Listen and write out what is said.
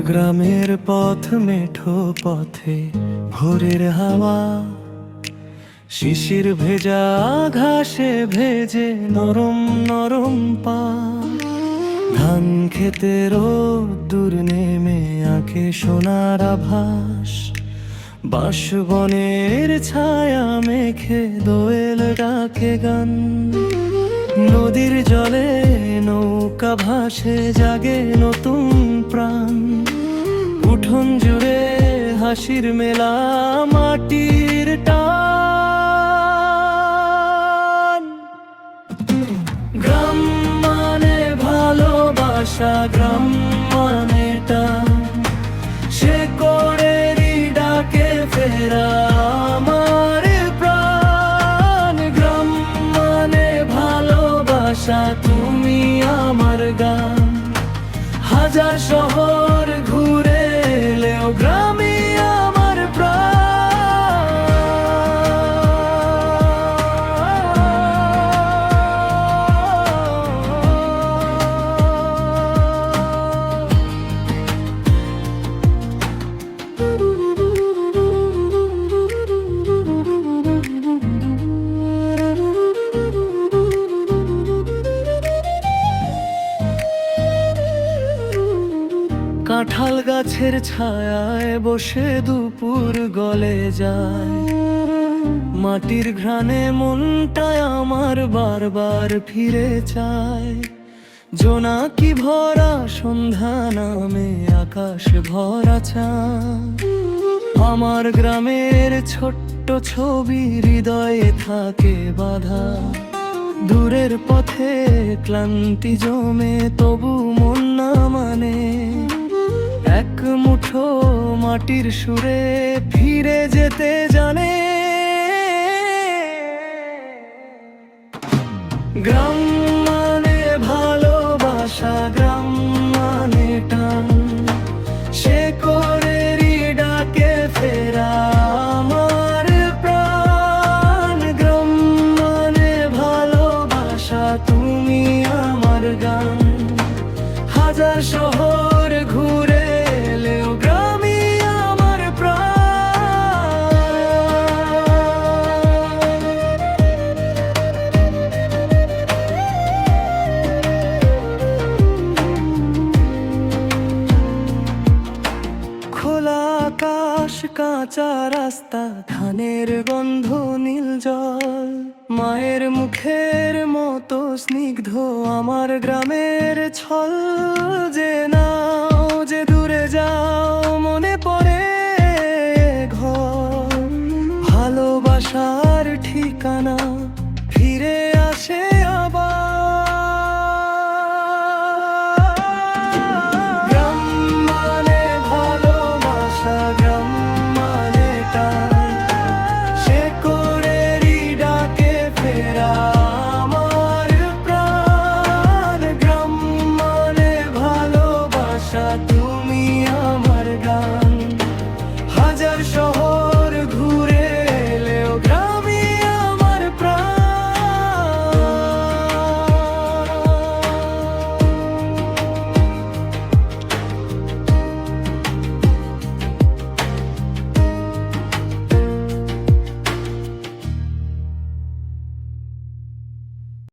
গ্রামের পথ মেঠো পথে ভোরের হাওয়া, শিশির ভেজা ঘাসে ভেজে নরম নরম পা। ধান খেতে রোদ্দুর নেমে আঁকে সোনার আভাস, বাঁশবনের ছায়া মেখে দোয়েল ডাকে গান। নদীর জলে নৌকা ভাসে জাগে নতুন প্রাণ, উঠোন জুড়ে হাসির মেলা মাটির টান। গ্রাম মানে ভালোবাসা, গ্রাম মানে টান, সে করেরই ডাকে ফেরা আমার প্রাণ। গ্রাম মানে ভালোবাসা, তুমি আমার গান। হাজার শহর ঘুরে এলেও গ্রামই আমার প্রাণ। কাঁঠাল গাছের ছায়ায় বসে দুপুর গলে যায়, মাটির ঘ্রাণে মনটায় আমার বারবার ফিরে চায়। জোনাকি ভরা সন্ধ্যা নামে আকাশ ভরা চাঁদ, আমার গ্রামের ছোট্ট ছবি হৃদয়ে থাকে বাঁধা। দূরের পথে ক্লান্তি জমে তবু মন না মানে, এক মুঠো মাটির সুরে ফিরে যেতে জানে। গ্রাম মানে ভালোবাসা, গ্রাম মানে টান, সে করেরই ডাকে ফেরা আমার প্রাণ। গ্রাম মানে ভালোবাসা, তুমি আমার গান। হাজার শহর ঘুরে এলেও গ্রামই আমার প্রাণ। খোলা আকাশ, কাঁচা রাস্তা, ধানের গন্ধ, নীল জল, মায়ের মুখের মতো স্নিগ্ধ আমার গ্রামের ছল যে না।